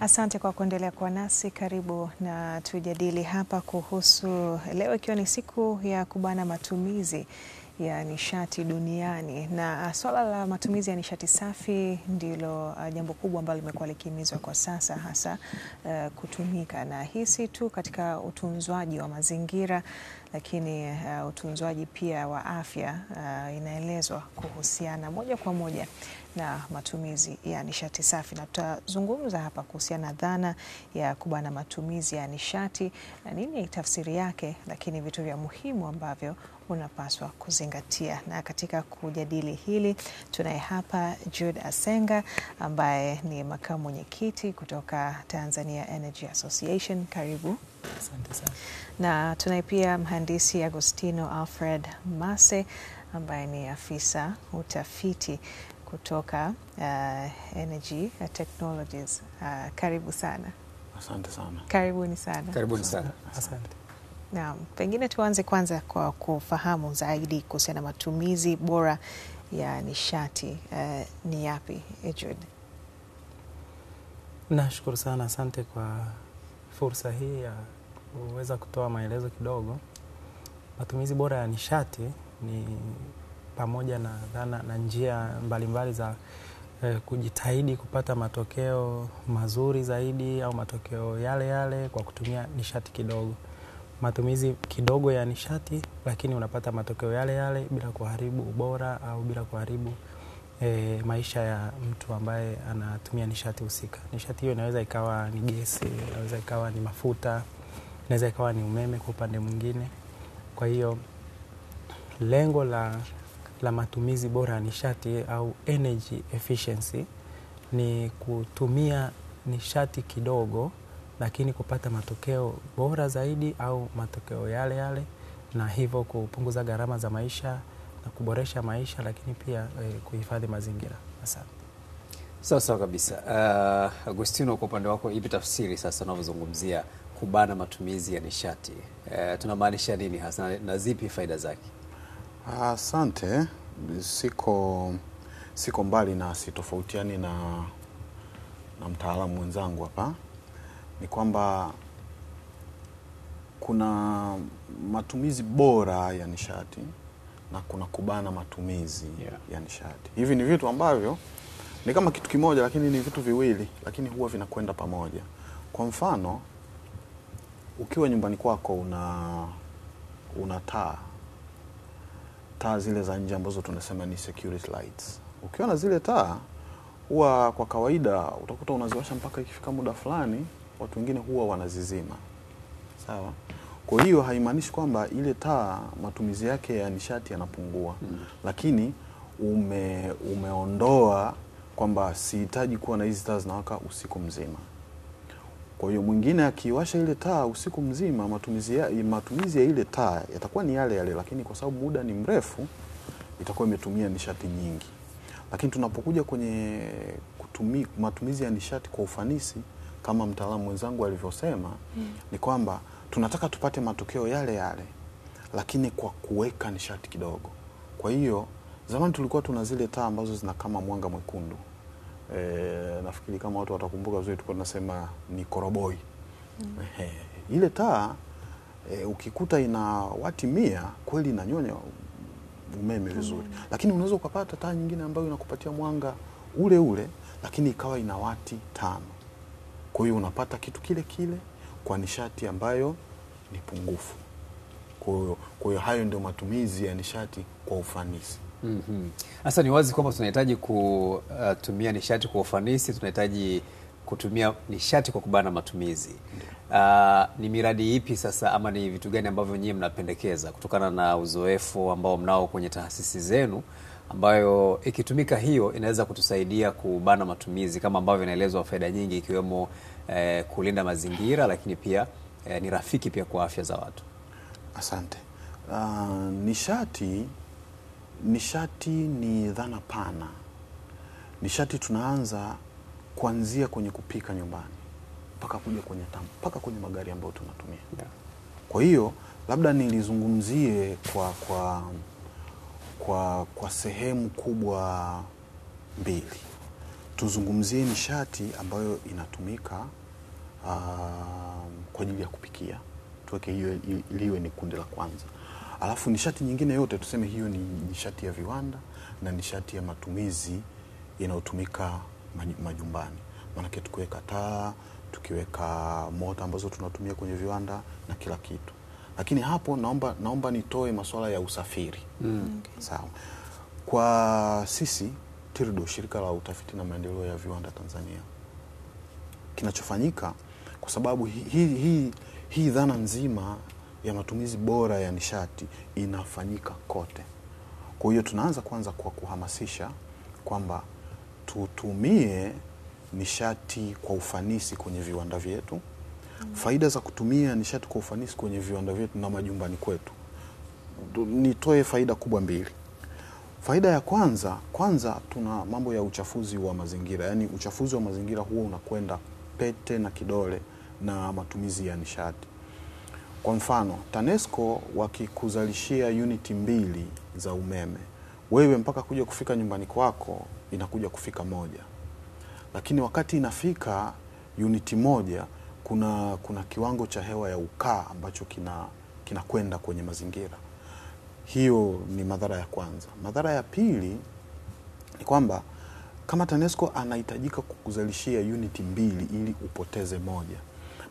Asante kwa kuendelea kuwa nasi. Karibu na tujadili hapa kuhusu leo, ikiwa ni siku ya kubana matumizi ya nishati duniani, na swala la matumizi ya nishati safi ndilo jambo kubwa ambalo limekuwa likihimizwa kwa sasa, hasa kutumika, na hii si tu katika utunzwaji wa mazingira, lakini utunzwaji pia wa afya. Inaelezwa kuhusiana moja kwa moja na matumizi ya nishati safi, na tutazungumza hapa kuhusiana na dhana ya kubana matumizi ya nishati na nini tafsiri yake, lakini vitu vya muhimu ambavyo unapaswa kuzingatia. Na katika kujadili hili tunaye hapa Jude Asenga ambaye ni makamu mwenyekiti kutoka Tanzania Energy Association. Karibu. Asante sana. Na tunaye pia mhandisi Agostino Alfred Mase ambaye ni afisa utafiti kutoka Energy Technologies. Karibu sana. Asante sana. Karibuni sana. Karibuni sana. Asante. Naam, pengine tuanze kwanza kwa kufahamu zaidi kuhusiana na matumizi bora ya nishati. Ni yapi, Jude? Nashukuru sana, asante kwa fursa hii ya kuweza kutoa maelezo kidogo. Matumizi bora ya nishati ni pamoja na dhana na njia mbalimbali za kujitahidi kupata matokeo mazuri zaidi au matokeo yale yale kwa kutumia nishati kidogo. Matumizi kidogo ya nishati, lakini unapata matokeo yale yale bila kuharibu ubora au bila kuharibu maisha ya mtu ambaye anatumia nishati husika. Nishati hiyo inaweza ikawa ni gesi, inaweza ikawa ni mafuta, inaweza ikawa ni umeme kwa upande mwingine. Kwa hiyo lengo la matumizi bora ya nishati au energy efficiency ni kutumia nishati kidogo lakini kupata matokeo bora zaidi au matokeo yale yale, na hivyo kupunguza gharama za maisha na kuboresha maisha, lakini pia kuhifadhi mazingira. Asante. Sawa kabisa. Agostino, kwa upande wako ipi tafsiri sasa unavyozungumzia kubana matumizi ya nishati? Tunamaanisha nini hasa na zipi faida zake? Asante. Siko mbali na sitofautiani na mtaalamu mwenzangu hapa. Ni kwamba kuna matumizi bora ya nishati na kuna kubana matumizi ya nishati. Hivi ni vitu ambavyo ni kama kitu kimoja, lakini ni vitu viwili, lakini huwa vinakwenda pamoja. Kwa mfano, ukiwa nyumbani kwako una taa zile za nje ambazo tunasema ni security lights. Ukiwa na zile taa, huwa kwa kawaida utakuta unaziwasha mpaka ikifika muda fulani watu wengine huwa wanazizima. Sawa? Kwa hiyo haimaanishi kwamba ile taa matumizi yake ya nishati yanapungua. Lakini umeondoa kwamba sihitaji kuwa na hizi taa zinawaka usiku mzima. Kwa hiyo mwingine akiwasha ile taa usiku mzima, matumizi ya ile taa yatakuwa ni yale yale, lakini kwa sababu muda ni mrefu itakuwa imetumia nishati nyingi. Lakini tunapokuja kwenye matumizi ya nishati kwa ufanisi, kama mtaalamu mwenzangu alivyosema, ni kwamba tunataka tupate matokeo yale yale, lakini kwa kuweka nishati kidogo. Kwa hiyo zamani tulikuwa tuna zile taa ambazo zina kama mwanga mwekundu. Nafikiri kama watu watakumbuka vizuri, tulikuwa tunasema ni koroboi. Ile taa ukikuta ina wati 100 kweli inanyonya umeme vizuri. Lakini unaweza ukapata taa nyingine ambayo inakupatia mwanga ule ule, lakini ikawa ina wati 5. Kwa hiyo unapata kitu kile kile kwa nishati ambayo ni pungufu. Kwa hiyo hayo ndio matumizi ya nishati kwa ufanisi. Sasa ni wazi kwamba tunahitaji kutumia nishati kwa ufanisi, tunahitaji kutumia nishati kwa kubana matumizi. Ni miradi ipi sasa ama ni vitu gani ambavyo nyinyi mnapendekeza kutokana na uzoefu ambao mnao kwenye taasisi zenu, ambayo ikitumika hiyo inaweza kutusaidia kubana matumizi, kama ambavyo inaelezwa faida nyingi ikiwemo kulinda mazingira, lakini pia ni rafiki pia kwa afya za watu? Asante. Nishati ni dhana pana. Nishati tunaanza kuanzia kwenye kupika nyumbani mpaka kuja kwenye mpaka kwenye magari ambayo tunatumia. Kwa hiyo labda nilizungumzie kwa sehemu kubwa mbili. tuzungumzie nishati ambayo inatumika kwa ajili ya kupikia, tuweke hiyo iliwe ni kundi la kwanza. Alafu nishati nyingine yote tuseme hiyo ni nishati ya viwanda na nishati ya matumizi inayotumika majumbani. Maana tukiweka taa, tukiweka mota ambazo tunatumia kwenye viwanda na kila kitu. Lakini hapo naomba nitoe masuala ya usafiri. Okay. Sawa. Kwa sisi TIRDO, shirika la utafiti na maendeleo ya viwanda Tanzania, kinachofanyika kwa sababu hii dhana nzima ya matumizi bora ya nishati inafanyika kote. Kwa hiyo tunaanza kwanza kwa kuhamasisha kwamba tutumie nishati kwa ufanisi kwenye viwanda vyetu. Faida za kutumia nishati kwa ufanisi kwenye viwanda vyetu na majumbani kwetu, nitoe faida kubwa mbili. Faida ya kwanza tuna mambo ya uchafuzi wa mazingira. Yaani uchafuzi wa mazingira huo unakwenda pete na kidole na matumizi ya nishati. Kwa mfano, TANESCO wakikuzalishia uniti 2 za umeme, wewe mpaka kuja kufika nyumbani kwako inakuja kufika 1. Lakini wakati inafika uniti 1, kuna kiwango cha hewa ya ukaa ambacho kinakwenda kwenye mazingira. Hiyo ni madhara ya kwanza. Madhara ya pili ni kwamba kama TANESCO anahitajika kukuzalishia uniti 2 ili upoteze 1.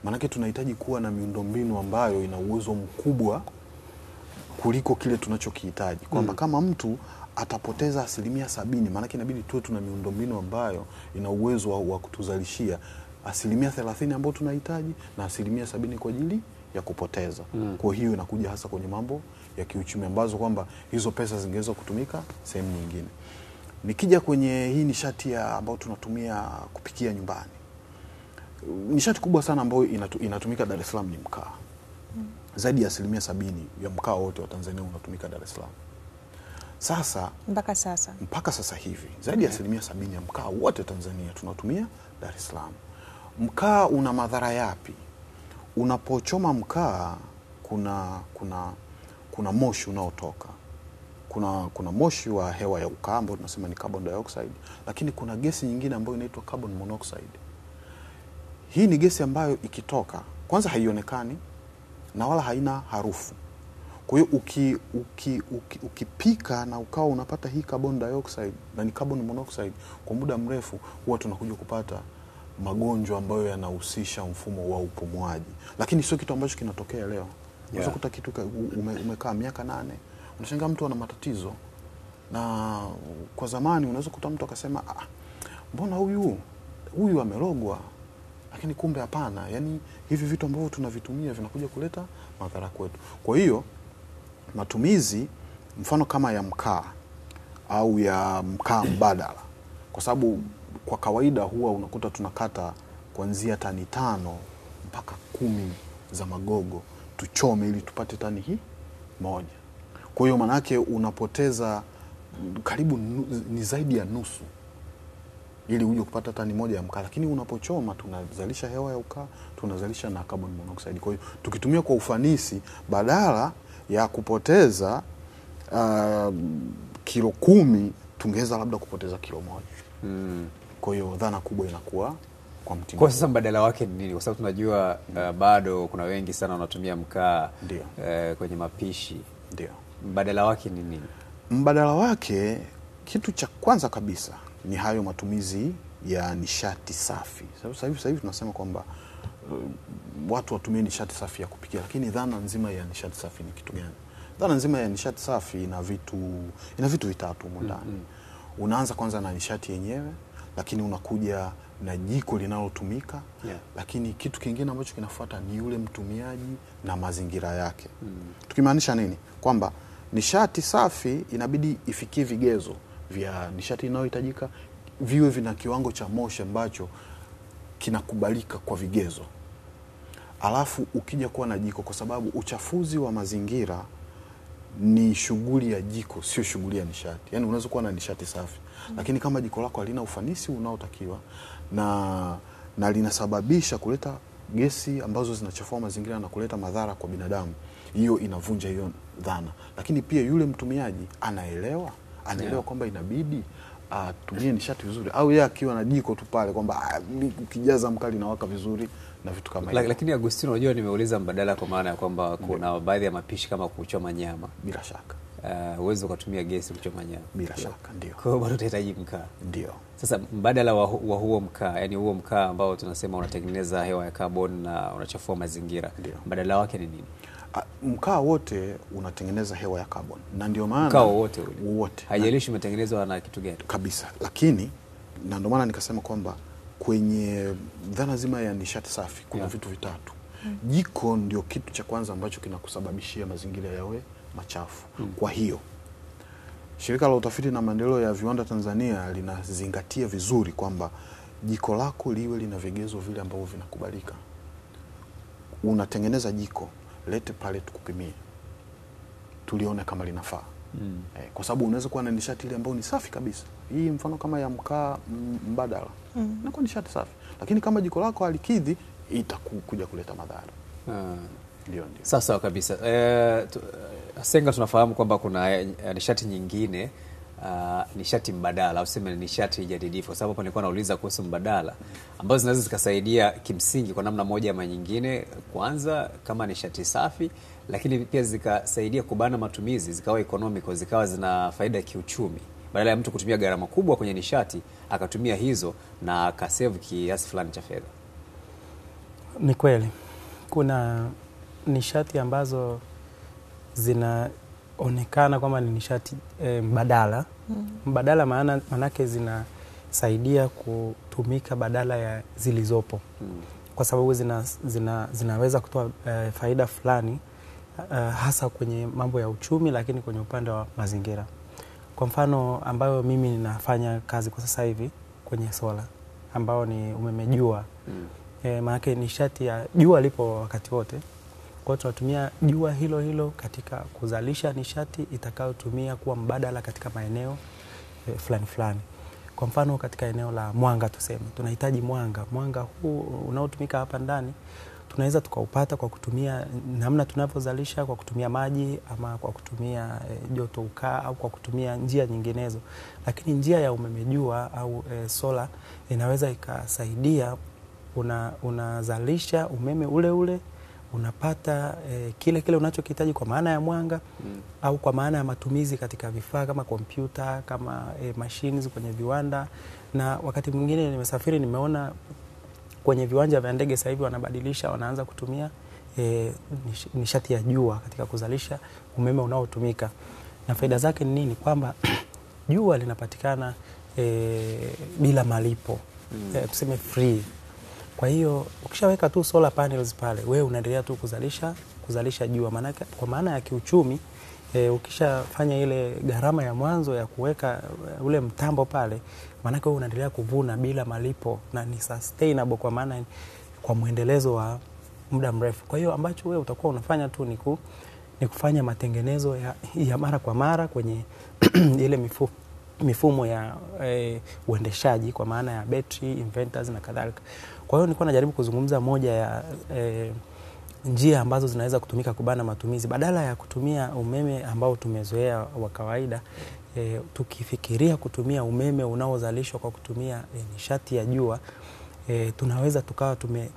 Maanake tunahitaji kuwa na miundombinu ambayo ina uwezo mkubwa kuliko kile tunachokihitaji. Kwamba kama mtu atapoteza 70%, maanake inabidi tuwe tuna miundombinu ambayo ina uwezo wa kutuzalishia 30% ambayo tunahitaji na 70% kwa ajili ya kupoteza. Kwa hiyo inakuja hasa kwenye mambo ya kiuchumi ambazo kwamba hizo pesa zingeweza kutumika sehemu nyingine. Nikija kwenye hii nishati ambayo tunatumia kupikia nyumbani, nishati kubwa sana ambayo inatumika Dar es Salaam ni mkaa. Zaidi ya 70% ya mkaa wote wa Tanzania unatumika Dar es Salaam. Sasa mpaka sasa hivi zaidi ya 70% ya mkaa wote Tanzania tunatumia Dar es Salaam. Mkaa una madhara yapi? Unapochoma mkaa kuna moshi unaotoka. Kuna moshi wa hewa ya ukaa ambao tunasema ni carbon dioxide, lakini kuna gesi nyingine ambayo inaitwa carbon monoxide. Hii ni gesi ambayo ikitoka kwanza haionekani na wala haina harufu. Kwa hiyo ukipika na ukawa unapata hii carbon dioxide na ni carbon monoxide kwa muda mrefu, huwa tunakuja kupata magonjwa ambayo yanahusisha mfumo wa upumuaji. Lakini sio kitu ambacho kinatokea leo. Unaweza kukuta kitu umekaa miaka 8, unashangaa mtu ana matatizo. Na kwa zamani unaweza kukuta mtu akasema mbona huyu amerogwa? Lakini kumbe hapana. Yaani hivi vitu ambavyo tunavitumia vinakuja kuleta madhara kwetu. Kwa hiyo matumizi mfano kama ya mkaa au ya mkaa mbadala, kwa sababu kwa kawaida huwa unakuta tunakata kuanzia tani 5 mpaka 10 za magogo tuchome ili tupate tani hii 1. Kwa hiyo maana yake unapoteza karibu ni zaidi ya nusu ili uje kupata tani 1 ya mkaa. Lakini unapochoma tunazalisha hewa ya ukaa, tunazalisha na carbon monoxide. Kwa hiyo tukitumia kwa ufanisi, badala ya kupoteza kilo 10 tungeweza labda kupoteza kilo 1. Kwa hiyo dhana kubwa inakuwa kwa mtindo. Kwa sasa mbadala wake ni nini? Kwa sababu tunajua bado kuna wengi sana wanatumia mkaa kwenye mapishi. Ndio. Mbadala wake ni nini? Mbadala wake, kitu cha kwanza kabisa ni hayo matumizi ya nishati safi. Sasa hivi tunasema kwamba watu watumie nishati safi ya kupikia, lakini dhana nzima ya nishati safi ni kitu gani? Dhana nzima ya nishati safi ina vitu vitatu ndani. Unaanza kwanza na nishati yenyewe, lakini unakuja na jiko linalotumika, lakini kitu kingine ambacho kinafuata ni yule mtumiaji na mazingira yake. Tukimaanisha nini? Kwamba nishati safi inabidi ifikie vigezo vya nishati inayohitajika, viwe vina kiwango cha moshi ambacho kinakubalika kwa vigezo. Alafu ukija kuwa na jiko, kwa sababu uchafuzi wa mazingira ni shughuli ya jiko, sio shughuli ya nishati. Yaani unaweza kuwa na nishati safi, lakini kama jiko lako halina ufanisi unaotakiwa na linasababisha kuleta gesi ambazo zinachafua mazingira na kuleta madhara kwa binadamu, hiyo inavunja hiyo dhana. Lakini pia yule mtumiaji anaelewa kwamba inabidi atumie nishati vizuri, au yeye akiwa na jiko tu pale kwamba ukijaza mkaa linawaka vizuri na vitu kama hivyo. Lakini Agustino, unajua nimeuliza mbadala kwa maana ya kwamba kuna baadhi ya mapishi kama kuchoma nyama. Bila shaka. Uwezo kutumia gesi kuchoma nyama. Bila shaka, ndio. Kwa hiyo bado utahitaji mkaa. Ndio. Sasa mbadala wa huo mkaa, yani huo mkaa ambao tunasema unatengeneza hewa ya carbon na unachafua mazingira, mbadala wake ni nini? Mkaa wote unatengeneza hewa ya carbon, na ndio maana mkaa wote haijalishi umetengenezwa na kitu gani kabisa. Lakini na ndio maana nikasema kwamba kwenye dhana zima ya nishati safi kuna vitu vitatu. Jiko ndio kitu cha kwanza ambacho kinakusababishia mazingira yawe machafu. Kwa hiyo Shirika la Utafiti na Maendeleo ya Viwanda Tanzania linazingatia vizuri kwamba jiko lako liwe lina vigezo vile ambavyo vinakubalika. Unatengeneza jiko, lete pale tukupimie, tulione kama linafaa. Kwa sababu unaweza kuwa na nishati ile ambayo ni safi kabisa. Hii mfano kama ya mkaa mbadala, inakuwa nishati safi. Lakini kama jiko lako halikidhi, itakuja kuleta madhara. Ndio. Sawa kabisa. Senga, tunafahamu kwamba kuna nishati nyingine, nishati mbadala au sema nishati jadidifu. Kwa sababu nilikuwa nauliza kuhusu mbadala ambazo zinaweza zikasaidia kimsingi kwa namna moja ama nyingine, kwanza kama nishati safi, lakini pia zikasaidia kubana matumizi, zikawa economical, zikawa zina faida ya kiuchumi. Badala ya mtu kutumia gharama kubwa kwenye nishati, akatumia hizo na akasave kiasi fulani cha fedha. Ni kweli. Kuna nishati ambazo zinaonekana kwamba ni nishati mbadala. Mbadala maanake zinasaidia kutumika badala ya zilizopo. Kwa sababu zinaweza kutoa faida fulani, hasa kwenye mambo ya uchumi, lakini kwenye upande wa mazingira. Kwa mfano ambayo mimi ninafanya kazi kwa sasa hivi kwenye sola, ambao ni umeme jua. Maanake nishati ya jua lipo wakati wote. Kwa hiyo tunatumia jua hilo hilo katika kuzalisha nishati itakayotumia kuwa mbadala katika maeneo fulani fulani. Kwa mfano katika eneo la mwanga, tuseme tunahitaji mwanga. Mwanga huu unaotumika hapa ndani tunaweza tukaupata kwa kutumia namna tunavyozalisha, kwa kutumia maji ama kwa kutumia joto ukaa au kwa kutumia njia nyinginezo. Lakini njia ya umeme jua au sola inaweza ikasaidia, unazalisha umeme ule ule, unapata kile unachokihitaji kwa maana ya mwanga au kwa maana ya matumizi katika vifaa kama kompyuta, kama machines kwenye viwanda. Na wakati mwingine nimesafiri, nimeona kwenye viwanja vya ndege sasa hivi wanabadilisha, wanaanza kutumia nishati ya jua katika kuzalisha umeme unaotumika. Na faida zake ni nini? Kwamba jua linapatikana bila malipo, tuseme free. Kwa hiyo ukishaweka tu solar panels pale, wewe unaendelea tu kuzalisha jua. Maanake kwa maana ya kiuchumi, ukishafanya ile gharama ya mwanzo ya kuweka ule mtambo pale, maanake wewe unaendelea kuvuna bila malipo na ni sustainable, kwa maana kwa muendelezo wa muda mrefu. Kwa hiyo ambacho wewe utakuwa unafanya tu ni kufanya matengenezo ya mara kwa mara kwenye ile mifumo ya uendeshaji, kwa maana ya battery, inverters na kadhalika. Kwa hiyo nilikuwa najaribu kuzungumza moja ya njia ambazo zinaweza kutumika kubana matumizi. Badala ya kutumia umeme ambao tumezoea wa kawaida, tukifikiria kutumia umeme unaozalishwa kwa kutumia nishati ya jua, tunaweza tukawa tume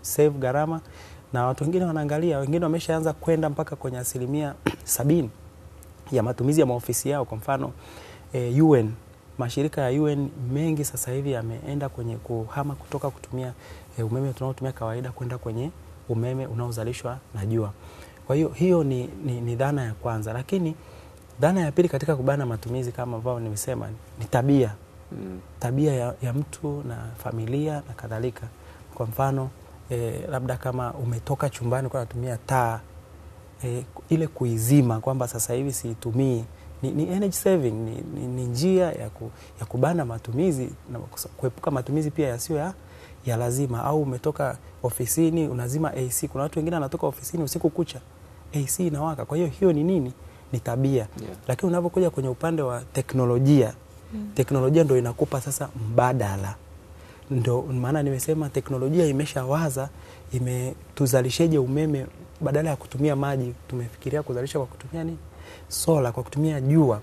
save gharama, na watu wengine wanaangalia, wengine wameshaanza kwenda mpaka kwenye 70% ya matumizi ya maofisi yao. Kwa mfano UN, mashirika ya UN mengi sasa hivi yameenda kwenye kuhama kutoka kutumia umeme tunaotumia kawaida kwenda kwenye umeme unaozalishwa na jua. Kwa hiyo hiyo ni dhana ya kwanza. Lakini dhana ya pili katika kubana matumizi, kama ambavyo nimesema, ni tabia. Tabia ya mtu na familia na kadhalika. Kwa mfano labda kama umetoka chumbani kwa kutumia taa, ile kuizima kwamba sasa hivi siitumii, ni energy saving, ni njia ya kubana matumizi na kuepuka matumizi pia yasiyo ya lazima. Au umetoka ofisini unazima AC. Kuna watu wengine wanatoka ofisini usiku kucha AC inawaka. Kwa hiyo hiyo ni nini? Ni tabia. Lakini unapokuja kwenye upande wa teknolojia, teknolojia ndio inakupa sasa mbadala. Ndio maana nimesema teknolojia imeshawaza, tuzalisheje umeme badala ya kutumia maji, tumefikiria kuzalisha kwa kutumia nini? Sola, kwa kutumia jua.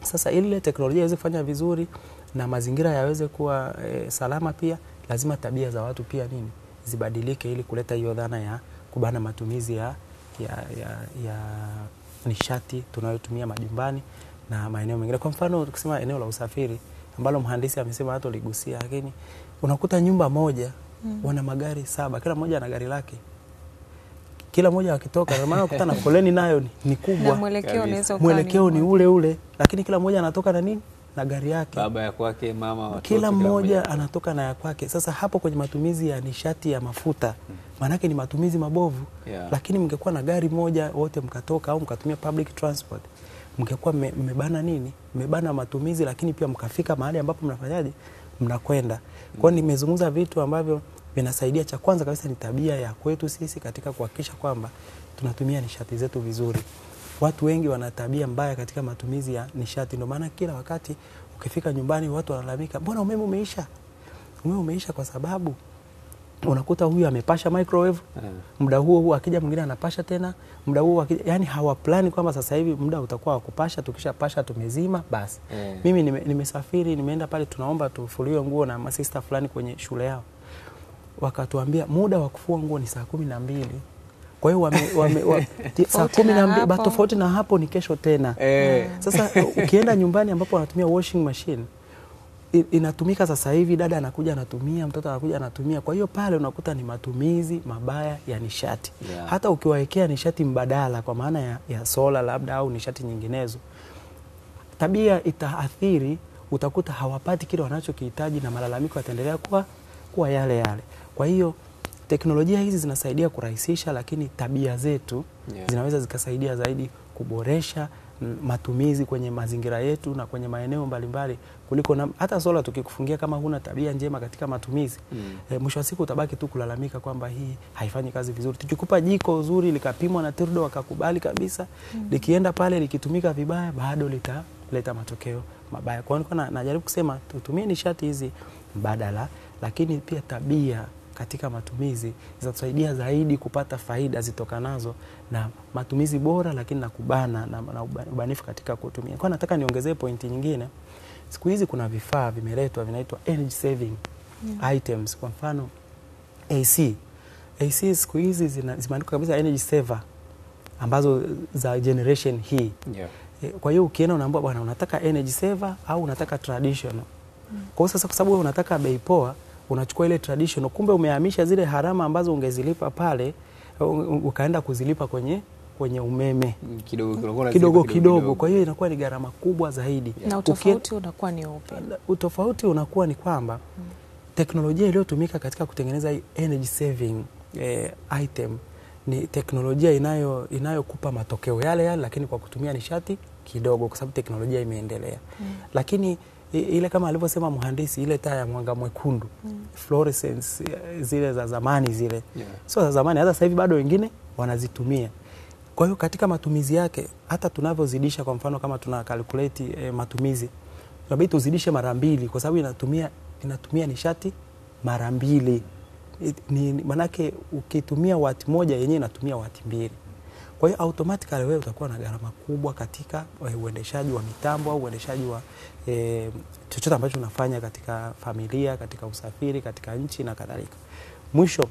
Sasa ili teknolojia iweze kufanya vizuri na mazingira yaweze kuwa salama, pia lazima tabia za watu pia zibadilike, ili kuleta hiyo dhana ya kubana matumizi ya nishati tunayotumia majumbani na maeneo mengine. Kwa mfano tukisema eneo la usafiri ambalo mhandisi amesema hata ligusia, lakini unakuta nyumba moja wana magari 7, kila mmoja ana gari lake. Kila mmoja wakitoka, na maana unakuta na foleni nayo ni kubwa. Na mwelekeo ni ule ule, lakini kila mmoja anatoka na na gari yake. Baba ya kwake, mama, watoto, kila mmoja anatoka na ya kwake. Sasa hapo kwenye matumizi ya nishati ya mafuta, maana yake ni matumizi mabovu. Lakini mngekuwa na gari moja wote mkatoka, au mkatumia public transport, mngekuwa mmebana matumizi, lakini pia mkafika mahali ambapo mnakwenda. Kwa hiyo nimezungumza vitu ambavyo vinasaidia. Cha kwanza kabisa ni tabia ya kwetu sisi katika kuhakikisha kwamba tunatumia nishati zetu vizuri. Watu wengi wana tabia mbaya katika matumizi ya nishati. Ndio maana kila wakati ukifika nyumbani watu wanalalamika, mbona umeme umeisha? Umeme umeisha kwa sababu unakuta huyu amepasha microwave, muda huo akija mwingine anapasha tena, muda huo akija, yani hawaplani kwamba sasa hivi muda utakuwa wa kupasha, tukishapasha tumezima basi. Mimi nimesafiri, nimeenda pale, tunaomba tufuliwe nguo na masista fulani kwenye shule yao. Wakatuambia muda wa kufua nguo ni saa 12. Kwa hiyo saa 12, tofauti na hapo ni kesho tena. Sasa ukienda nyumbani ambapo wanatumia washing machine, inatumika sasa hivi, dada anakuja anatumia, mtoto anakuja anatumia. Kwa hiyo pale unakuta ni matumizi mabaya ya nishati. Hata ukiwaekea nishati mbadala kwa maana ya sola labda au nishati nyinginezo, tabia itaathiri, utakuta hawapati kile wanachokihitaji na malalamiko yataendelea kuwa yale. Kwa hiyo teknolojia hizi zinasaidia kurahisisha, lakini tabia zetu zinaweza zikasaidia zaidi kuboresha matumizi kwenye mazingira yetu na kwenye maeneo mbalimbali, kuliko hata sola tukikufungia kama huna tabia njema katika matumizi, mwisho wa siku utabaki tu kulalamika kwamba hii haifanyi kazi vizuri. Tukikupa jiko zuri likapimwa na TIRDO wakakubali kabisa, likienda pale likitumika vibaya bado litaleta matokeo mabaya. Kwa hiyo najaribu kusema tutumie nishati hizi mbadala, lakini pia tabia katika matumizi zitatusaidia zaidi kupata faida zitokanazo na matumizi bora, lakini na kubana na ubanifu katika kutumia. Kwa nataka niongezee pointi nyingine. Siku hizi kuna vifaa vimeletwa vinaitwa energy saving items. Kwa mfano AC siku hizi zimeandikwa kabisa energy saver, ambazo za generation hii. Kwa hiyo ukienda unaambiwa bwana unataka energy saver au unataka traditional. Kwa sasa kwa sababu unataka bei poa, unachukua ile traditional, kumbe umehamisha zile harama ambazo ungezilipa pale ukaenda kuzilipa kwenye umeme kidogo. Kwa hiyo inakuwa ni gharama kubwa zaidi. Na utofauti unakuwa ni upi? Utofauti unakuwa ni kwamba teknolojia iliyotumika katika kutengeneza energy saving item ni teknolojia inayokupa matokeo yale, lakini kwa kutumia nishati kidogo, kwa sababu teknolojia imeendelea. Lakini ile kama alivyosema mhandisi, ile taa ya mwanga mwekundu, fluorescence zile za zamani zile, sio za zamani, hata sasa hivi bado wengine wanazitumia. Kwa hiyo katika matumizi yake, hata tunavyozidisha, kwa mfano kama tuna calculate matumizi, tunabidi tuzidishe mara 2 kwa sababu inatumia nishati mara 2. Manake ukitumia wati moja yenyewe inatumia wati 2. Kwa hiyo automatically wewe utakuwa na gharama kubwa katika uendeshaji wa mitambo au uendeshaji wa chochote ambacho unafanya katika familia, katika usafiri, katika nchi na kadhalika. Mwisho,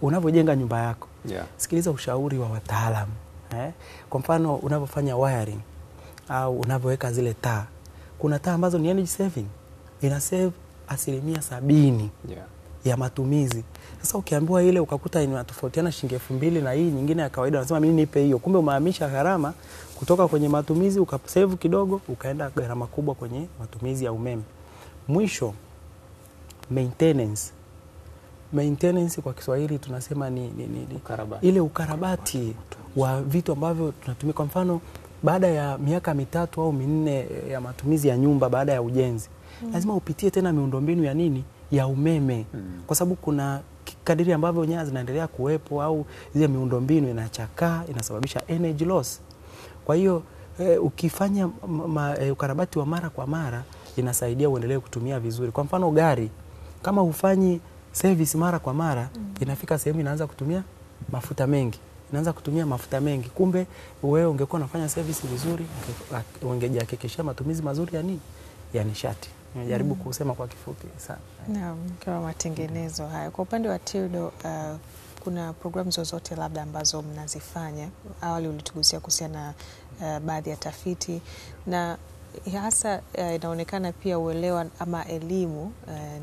unavyojenga nyumba yako, sikiliza ushauri wa wataalamu. Kwa mfano unavyofanya wiring au unavyoweka zile taa, kuna taa ambazo ni energy saving, ina save 70% ya matumizi. Sasa ukiambiwa ile ukakuta inatofautiana shilingi 2000 na hii nyingine ya kawaida, unasema mimi nipe hiyo, kumbe umehamisha gharama kutoka kwenye matumizi ukasave kidogo ukaenda gharama kubwa kwenye matumizi ya umeme. Mwisho, maintenance kwa Kiswahili tunasema ni ile ukarabati wa vitu ambavyo tunatumia. Kwa mfano baada ya miaka 3 au 4 ya matumizi ya nyumba, baada ya ujenzi, lazima upitie tena miundombinu ya umeme, kwa sababu kuna kadiri ambavyo nyaya zinaendelea kuwepo au zile miundombinu inachakaa, inasababisha energy loss. Kwa hiyo ukifanya ukarabati wa mara kwa mara inasaidia uendelee kutumia vizuri. Kwa mfano gari, kama hufanyi service mara kwa mara, inafika sehemu inaanza kutumia mafuta mengi, inaanza kutumia mafuta mengi. Kumbe wewe ungekuwa unafanya service vizuri, ungejihakikishia matumizi mazuri ya nini? Ya nishati. Nimejaribu kusema kwa kifupi sana. Naam, kwa matengenezo haya. Kwa upande wa TIRDO, kuna programu zozote labda ambazo mnazifanya? Awali ulitugusia kuhusiana na baadhi ya tafiti, na hasa inaonekana pia uelewa ama elimu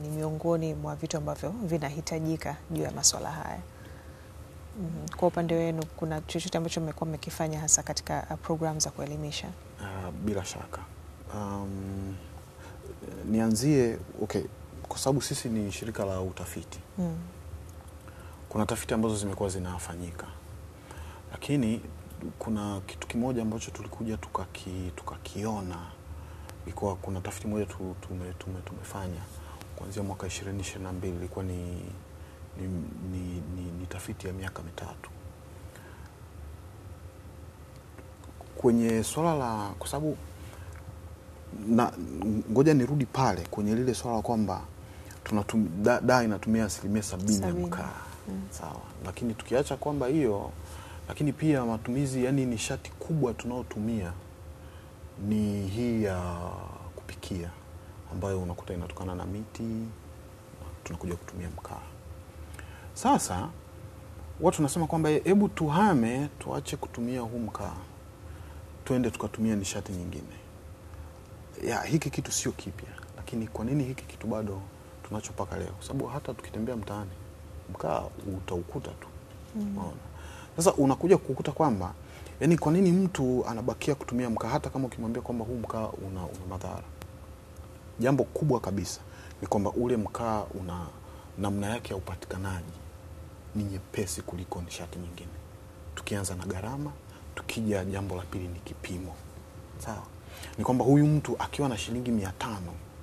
ni miongoni mwa vitu ambavyo vinahitajika juu ya masuala haya. Kwa upande wenu kuna chochote ambacho mmekuwa mmekifanya hasa katika programu za kuelimisha? Bila shaka. Nianzie, kwa sababu sisi ni shirika la utafiti. Kuna tafiti ambazo zimekuwa zinafanyika. Lakini kuna kitu kimoja ambacho tulikuja tukakiona. Ilikuwa kuna tafiti moja tumefanya kuanzia mwaka 2022, ilikuwa ni tafiti ya miaka 3. Kwenye swala la, kwa sababu ngoja nirudi pale kwenye lile swala kwamba daa inatumia 70% ya mkaa. Sawa. Lakini tukiacha kwamba hiyo, lakini pia matumizi, yani nishati kubwa tunaotumia ni hii ya kupikia, ambayo unakuta inatokana na miti, tunakuja kutumia mkaa. Sasa watu nasema kwamba hebu tuhame, tuache kutumia huu mkaa, tuende tukatumia nishati nyingine. Hiki kitu sio kipya, lakini kwa nini hiki kitu bado tunachopaka leo? Kwa sababu hata tukitembea mtaani mkaa utaukuta tu. Sasa unakuja kukuta kwamba yani kwa nini mtu anabakia kutumia mkaa hata kama ukimwambia kwamba huu mkaa una madhara? Jambo kubwa kabisa ni kwamba ule mkaa una namna yake ya upatikanaji ni nyepesi kuliko nishati nyingine. Tukianza na gharama, tukija jambo la pili ni kipimo. Sawa? Ni kwamba huyu mtu akiwa na shilingi 500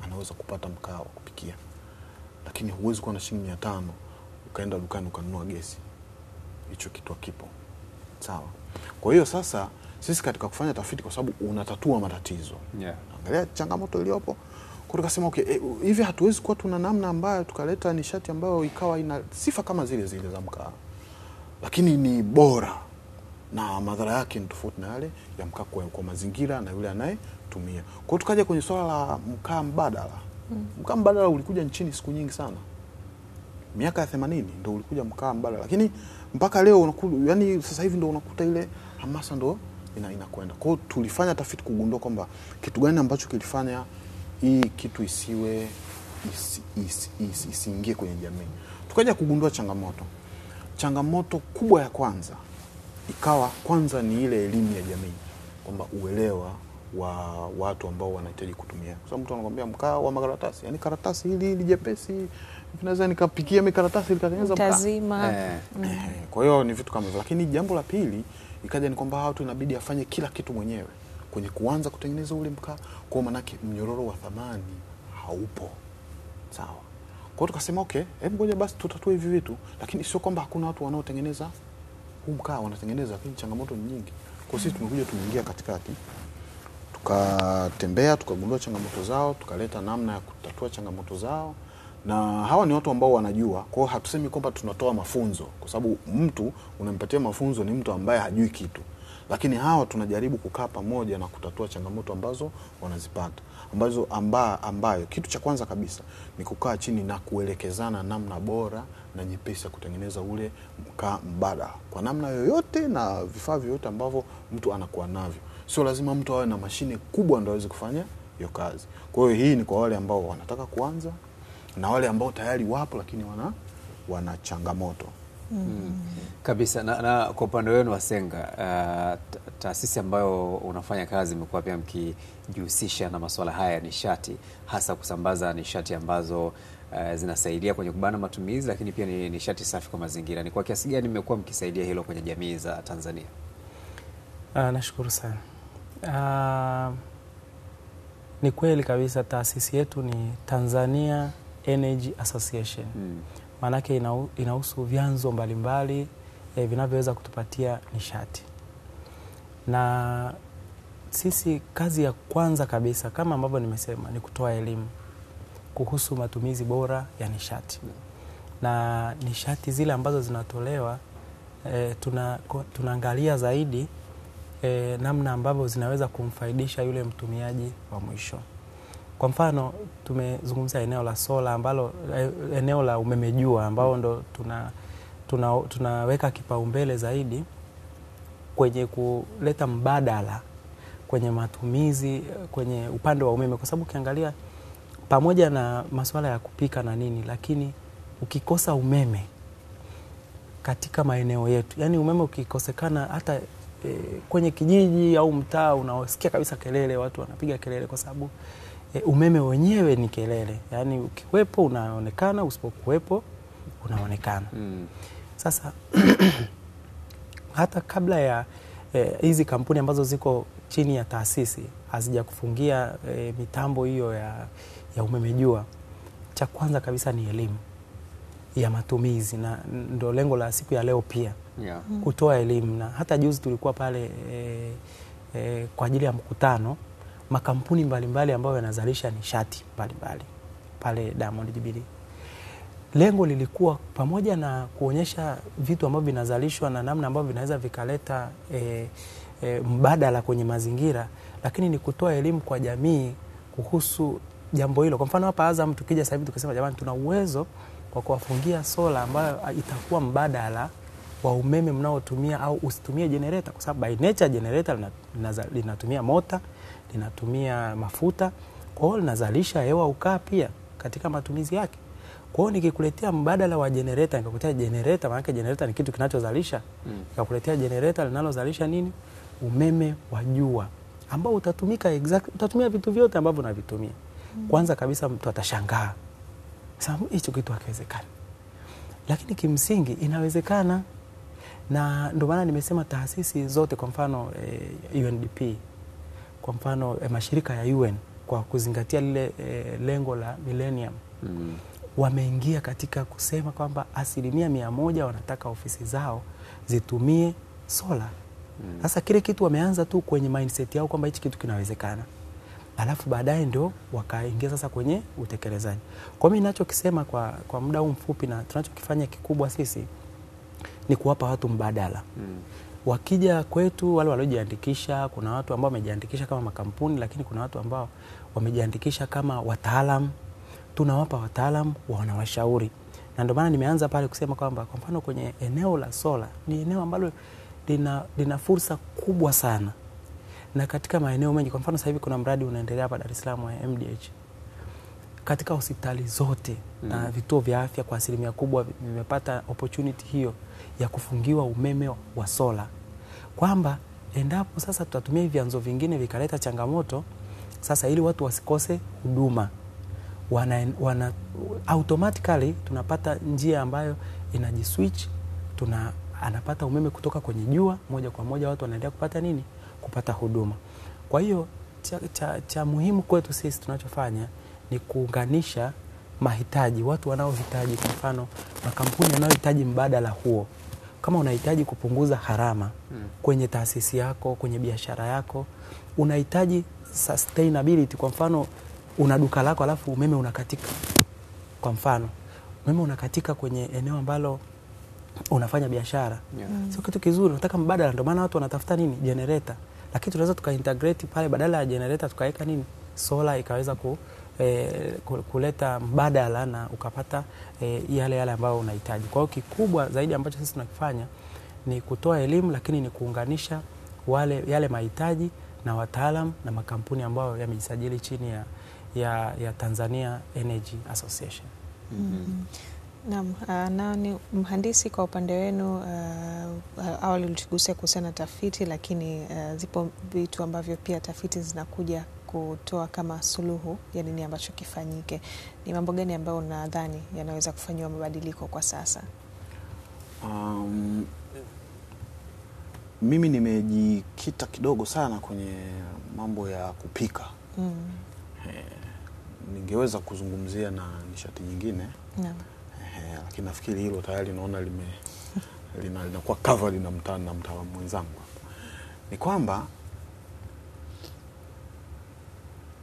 anaweza kupata mkaa wa kupikia. Lakini huwezi kuwa na shilingi 500 ukaenda dukani ukanunua gesi. Hicho kitu hakipo. Sawa? Kwa hiyo sasa sisi katika kufanya tafiti, kwa sababu unatatua matatizo. Angalia changamoto iliyopo. Kwa tukasema hivi hatuwezi kuwa tuna namna ambayo tukaleta nishati ambayo ikawa ina sifa kama zile za mkaa, lakini ni bora na madhara yake ni tofauti na yale ya mkaa kwa mazingira na yule anayetumia. Kwa hiyo tukaja kwenye swala la mkaa mbadala. Mkaa mbadala ulikuja nchini siku nyingi sana. Miaka ya 80 ndio ulikuja mkaa mbadala. Lakini mpaka leo unakuta, yani sasa hivi ndio unakuta ile hamasa ndio inakwenda. Kwa hiyo tulifanya tafiti kugundua kwamba kitu gani ambacho kilifanya hii kitu isiingie kwenye jamii. Tukaja kugundua changamoto kubwa ya kwanza ikawa kwanza ni ile elimu ya jamii, kwamba uelewa wa watu ambao wanahitaji kutumia. Kwa sababu mtu anakuambia mkaa wa makaratasi, yani karatasi hili jepesi, naweza nikapikia mikaratasi likatengeneza mkaa. Kwa hiyo ni vitu kama hivyo. Lakini jambo la pili ikaja ni kwamba watu inabidi afanye kila kitu mwenyewe kwenye kuanza kutengeneza ule mkaa, kwa maana yake mnyororo wa thamani haupo. Sawa. Kwa hiyo tukasema hebu ngoja basi tutatue hivi vitu, lakini sio kwamba hakuna watu wanaotengeneza huu mkaa, wanatengeneza, lakini changamoto ni nyingi. Kwa sisi tumeingia katikati. Tukatembea, tukagundua changamoto zao, tukaleta namna ya kutatua changamoto zao. Na hawa ni watu ambao wanajua. Kwa hiyo hatusemi kwamba tunatoa mafunzo, kwa sababu mtu unampatia mafunzo ni mtu ambaye hajui kitu. Lakini hawa tunajaribu kukaa pamoja na kutatua changamoto ambazo wanazipata. Ambayo kitu cha kwanza kabisa ni kukaa chini na kuelekezana namna bora na nyepesi ya kutengeneza ule mkaa mbadala kwa namna yoyote na vifaa vyote ambavyo mtu anakuwa navyo. Sio lazima mtu awe na mashine kubwa ndio aweze kufanya hiyo kazi. Kwa hiyo hii ni kwa wale ambao wanataka kuanza na wale ambao tayari wapo lakini wana changamoto. Kabisa. Na kwa upande wenu Wasenga, taasisi ambayo unafanya kazi imekuwa pia mkijihusisha na masuala haya ya nishati, hasa kusambaza nishati ambazo zinasaidia kwenye kubana matumizi, lakini pia ni nishati safi kwa mazingira. Ni kwa kiasi gani mmekuwa mkisaidia hilo kwenye jamii za Tanzania? Nashukuru sana. Ni kweli kabisa, taasisi yetu ni Tanzania Energy Association. Maanake inahusu vyanzo mbalimbali vinavyoweza kutupatia nishati. Na sisi kazi ya kwanza kabisa kama ambavyo nimesema ni kutoa elimu kuhusu matumizi bora ya nishati. Na nishati zile ambazo zinatolewa tunaangalia zaidi namna ambavyo zinaweza kumfaidisha yule mtumiaji wa mwisho. Kwa mfano tumezungumzia eneo la sola ambalo eneo la umeme jua ambao ndo tunaweka kipaumbele zaidi kwenye kuleta mbadala kwenye matumizi kwenye upande wa umeme, kwa sababu ukiangalia pamoja na masuala ya kupika na nini, lakini ukikosa umeme katika maeneo yetu, yani umeme ukikosekana hata kwenye kijiji au mtaa unaosikia kabisa kelele, watu wanapiga kelele kwa sababu umeme wenyewe ni kelele. Yani ukiwepo unaonekana, usipokuwepo unaonekana. Sasa hata kabla ya hizi kampuni ambazo ziko chini ya taasisi hazijakufungia mitambo hiyo ya umeme jua, cha kwanza kabisa ni elimu ya matumizi, na ndo lengo la siku ya leo pia. Kutoa elimu. Na hata juzi tulikuwa pale kwa ajili ya mkutano makampuni mbalimbali ambayo yanazalisha nishati mbalimbali pale Diamond Jubilee. Lengo lilikuwa pamoja na kuonyesha vitu ambavyo vinazalishwa na namna ambavyo vinaweza vikaleta mbadala kwenye mazingira, lakini ni kutoa elimu kwa jamii kuhusu jambo hilo. Kwa mfano hapa Azam tukija sasa hivi tukasema jamani, tuna uwezo wa kuwafungia sola ambayo itakuwa mbadala wa umeme mnaotumia au usitumie generator, kwa sababu by nature generator linatumia mota, linatumia mafuta, kwa hiyo linazalisha hewa ukaa pia katika matumizi yake. Kwa hiyo nikikuletea mbadala wa generator, nikakuletea generator, maana generator ni kitu kinachozalisha, nikakuletea generator linalozalisha nini? Umeme wa jua ambao utatumika utatumia vitu vyote ambavyo unavitumia. Kwanza kabisa mtu atashangaa, sasa hicho kitu hakiwezekani, lakini kimsingi inawezekana. Na ndio maana nimesema taasisi zote, kwa mfano UNDP, kwa mfano mashirika ya UN, kwa kuzingatia lile lengo la millennium, wameingia katika kusema kwamba 100% wanataka ofisi zao zitumie sola. Sasa kile kitu wameanza tu kwenye mindset yao kwamba hichi kitu kinawezekana, alafu baadaye ndio wakaingia sasa kwenye utekelezaji. Kwa mimi ninachokisema kwa muda huu mfupi na tunachokifanya kikubwa sisi ni kuwapa watu mbadala. Wakija kwetu wale waliojiandikisha, kuna watu ambao wamejiandikisha kama makampuni, lakini kuna watu ambao wamejiandikisha kama wataalamu. Tunawapa wataalamu, wanawashauri. Na ndio maana nimeanza pale kusema kwamba kwa mfano kwenye eneo la sola ni eneo ambalo lina fursa kubwa sana. Na katika maeneo mengi, kwa mfano sasa hivi kuna mradi unaendelea hapa Dar es Salaam wa MDH. Katika hospitali zote na vituo vya afya kwa 1% kubwa vimepata opportunity hiyo ya kufungiwa umeme wa sola. Kwamba endapo sasa tutatumia vyanzo vingine vikaleta changamoto, sasa ili watu wasikose huduma, wana automatically tunapata njia ambayo inajiswitch, anapata umeme kutoka kwenye jua moja kwa moja, watu wanaendelea kupata nini? Kupata huduma. Kwa hiyo cha muhimu kwetu sisi tunachofanya ni kuunganisha mahitaji, watu wanaohitaji, kwa mfano makampuni yanayohitaji mbadala huo. Kama unahitaji kupunguza harama kwenye taasisi yako, kwenye biashara yako, unahitaji sustainability, kwa mfano una duka lako alafu umeme unakatika. Kwa mfano umeme unakatika kwenye eneo ambalo unafanya biashara. Sio kitu kizuri, unataka mbadala. Ndio maana watu wanatafuta nini? Generator. Lakini tunaweza tukaintegrate pale, badala ya generator tukaweka nini? Sola, ikaweza kuleta mbadala na ukapata yale ambayo unahitaji. Kwa hiyo kikubwa zaidi ambacho sisi tunakifanya ni kutoa elimu, lakini ni kuunganisha yale mahitaji na wataalamu na makampuni ambayo yamejisajili chini ya Tanzania Energy Association. Naam, na ni mhandisi, kwa upande wenu awali ulitugusia kuhusiana na tafiti, lakini zipo vitu ambavyo pia tafiti zinakuja kutoa kama suluhu ya nini ambacho kifanyike. Ni mambo gani ambayo unadhani yanaweza kufanyiwa mabadiliko kwa sasa? Mimi nimejikita kidogo sana kwenye mambo ya kupika. Ningeweza kuzungumzia na nishati nyingine. Naam. Lakini nafikiri hilo tayari naona linakuwa covered na mtaalamu mwenzangu. Ni kwamba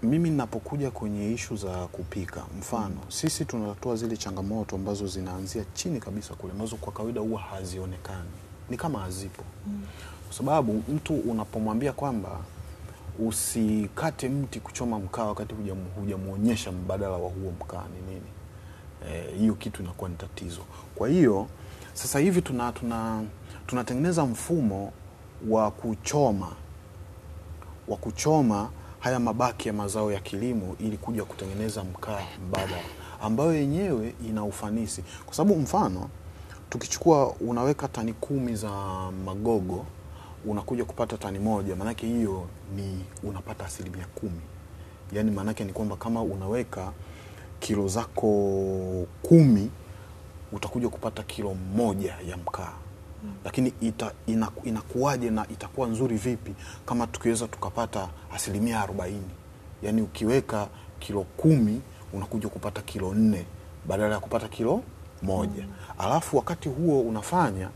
mimi ninapokuja kwenye issue za kupika, mfano sisi tunatoa zile changamoto ambazo zinaanzia chini kabisa kule, ambazo kwa kawaida huwa hazionekani. ni kama hazipo. Kwa sababu mtu unapomwambia kwamba usikate mti kuchoma mkaa wakati hujamuonyesha mbadala wa huo mkaa ni nini, hiyo kitu inakuwa ni tatizo. Kwa hiyo sasa hivi tunatengeneza mfumo wa kuchoma haya mabaki ya mazao ya kilimo ili kuja kutengeneza mkaa mbadala ambayo yenyewe ina ufanisi. Kwa sababu mfano tukichukua unaweka tani 10 za magogo unakuja kupata tani 1, manake hiyo ni unapata 10%. Yani manake ni kwamba kama unaweka kilo zako 10 utakuja kupata kilo 1 ya mkaa. Lakini inakuwaje na itakuwa nzuri vipi kama tukiweza tukapata 40%? Yani ukiweka kilo 10 unakuja kupata kilo 4 badala ya kupata kilo 1. Alafu wakati huo unafanya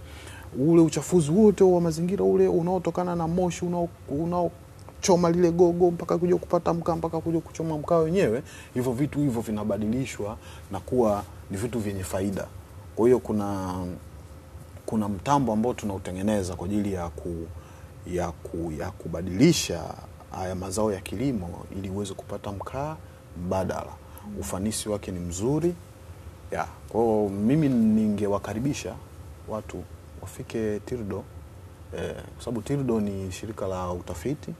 ule uchafuzi wote wa mazingira ule unaotokana na moshi unaochoma lile gogo mpaka kuja kupata mkaa, mpaka kuja kuchoma mkaa wenyewe, hivyo vitu hivyo vinabadilishwa na kuwa ni vitu vyenye faida. Kwa hiyo kuna mtambo ambao tunautengeneza kwa ajili ya kubadilisha haya mazao ya kilimo ili uweze kupata mkaa mbadala. Ufanisi wake ni mzuri. Kwa hiyo mimi ningewakaribisha watu wafike TIRDO, kwa sababu TIRDO ni shirika la utafiti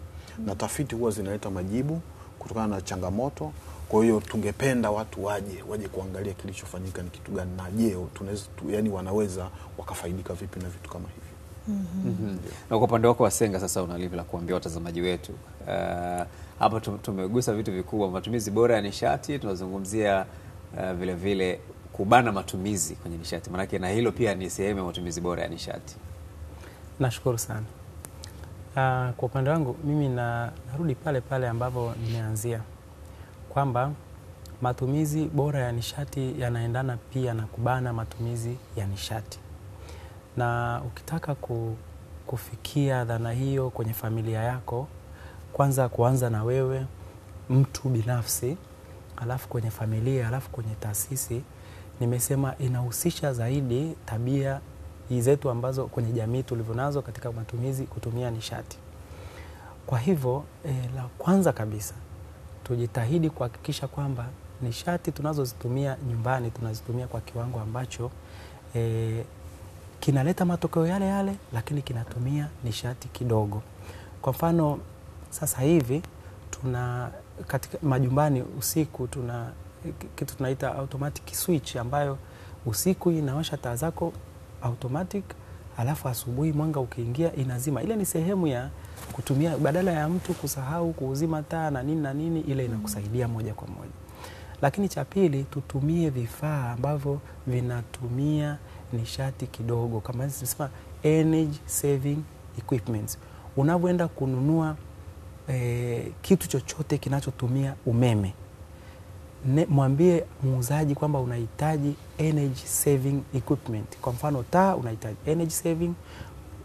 na tafiti huwa zinaleta majibu kutokana na changamoto. Kwa hiyo tungependa watu waje kuangalia kilichofanyika ni kitu gani na je, tunaweza yani wanaweza wakafaidika vipi na vitu kama hivi. Na kwa upande wako Wasenga, sasa unalipi la kuambia watazamaji wetu? Hapa tumegusa vitu vikubwa, matumizi bora ya nishati, tunazungumzia vile vile kubana matumizi kwenye nishati. Maana na hilo pia ni sehemu ya matumizi bora ya nishati. Nashukuru sana. Kwa upande wangu mimi narudi pale ambapo nimeanzia, kwamba matumizi bora ya nishati yanaendana pia na kubana matumizi ya nishati. Na ukitaka kufikia dhana hiyo kwenye familia yako, kwanza kuanza na wewe mtu binafsi, alafu kwenye familia, alafu kwenye taasisi. Nimesema inahusisha zaidi tabia zetu ambazo kwenye jamii tulivyonazo katika matumizi kutumia nishati. Kwa hivyo la kwanza kabisa tujitahidi kuhakikisha kwamba nishati tunazozitumia nyumbani tunazitumia kwa kiwango ambacho kinaleta matokeo yale lakini kinatumia nishati kidogo. Kwa mfano sasa hivi katika majumbani usiku tuna kitu tunaita automatic switch ambayo usiku inawasha taa zako automatic, alafu asubuhi mwanga ukiingia inazima. Ile ni sehemu ya kutumia, badala ya mtu kusahau kuuzima taa na nini, ile inakusaidia moja kwa moja. Lakini cha pili, tutumie vifaa ambavyo vinatumia nishati kidogo, kama tunasema energy saving equipments. Unapoenda kununua kitu chochote kinachotumia umeme, mwambie muuzaji kwamba unahitaji energy saving equipment. Kwa mfano taa unahitaji energy saving,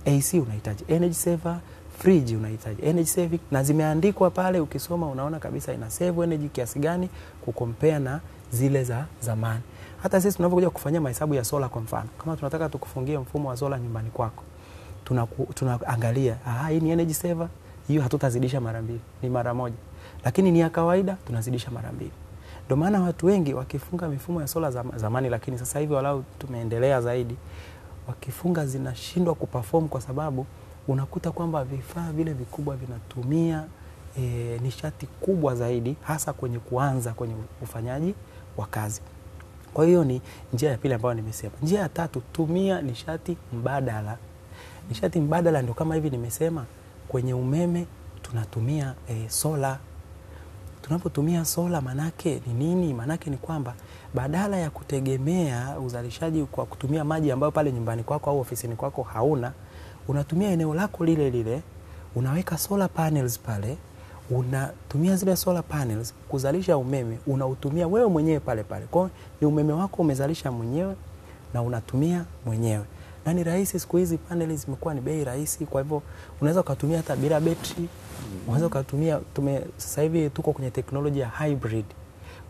AC unahitaji energy saver, fridge unahitaji energy saving, na zimeandikwa pale, ukisoma unaona kabisa ina save energy kiasi gani kukompea na zile za zamani. Hata sisi tunapokuja kufanyia mahesabu ya sola, kwa mfano kama tunataka tukufungie mfumo wa sola nyumbani kwako, tunaangalia hii ni energy saver, hiyo hatutazidisha mara 2, ni mara 1. Lakini ni ya kawaida tunazidisha mara 2. Ndio maana watu wengi wakifunga mifumo ya sola zamani, lakini sasa hivi walau tumeendelea zaidi, wakifunga zinashindwa kuperform kwa sababu unakuta kwamba vifaa vile vikubwa vinatumia nishati kubwa zaidi, hasa kwenye kuanza kwenye ufanyaji wa kazi. Kwa hiyo ni njia ya pili ambayo nimesema. Njia ya tatu, tumia nishati mbadala. Nishati mbadala ndio kama hivi nimesema, kwenye umeme tunatumia sola. Tunapotumia sola manake ni nini? Manake ni kwamba badala ya kutegemea uzalishaji kwa kutumia maji ambayo pale nyumbani kwako au ofisini kwako hauna, unatumia eneo lako lile, unaweka solar panels pale, unatumia zile solar panels kuzalisha umeme, unautumia wewe mwenyewe pale. Kwa hiyo ni umeme wako umezalisha mwenyewe na unatumia mwenyewe. Na ni rahisi, siku hizi panels zimekuwa ni bei rahisi, kwa hivyo unaweza kutumia hata bila betri. Unaweza kutumia, sasa hivi tuko kwenye teknolojia ya hybrid,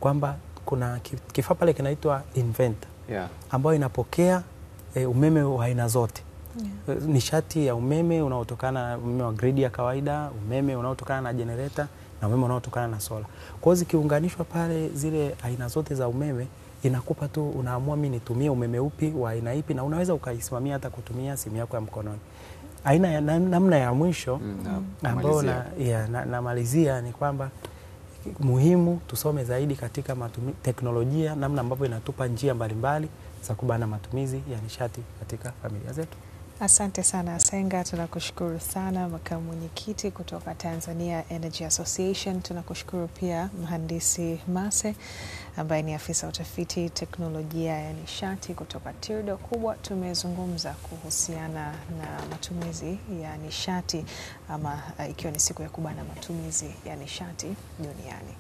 kwamba kuna kifaa pale kinaitwa inverter, ambayo inapokea umeme wa aina zote. nishati ya umeme unaotokana na umeme wa gridi ya kawaida, umeme unaotokana na generator na umeme unaotokana na sola. Kwa hiyo zikiunganishwa pale zile aina zote za umeme, inakupa tu, unaamua mimi nitumie umeme upi wa aina ipi, na unaweza ukaisimamia hata kutumia simu yako ya mkononi. Aina ya namna ya mwisho ambayo namalizia ni kwamba muhimu tusome zaidi katika teknolojia, namna ambavyo inatupa njia mbalimbali za kubana matumizi ya nishati katika familia zetu. Asante sana Senga, tunakushukuru sana makamu mwenyekiti kutoka Tanzania Energy Association. Tunakushukuru pia mhandisi Mase ambaye ni afisa utafiti teknolojia ya nishati kutoka TIRDO. Kubwa tumezungumza kuhusiana na matumizi ya nishati, ama ikiwa ni siku ya kubana matumizi ya nishati duniani.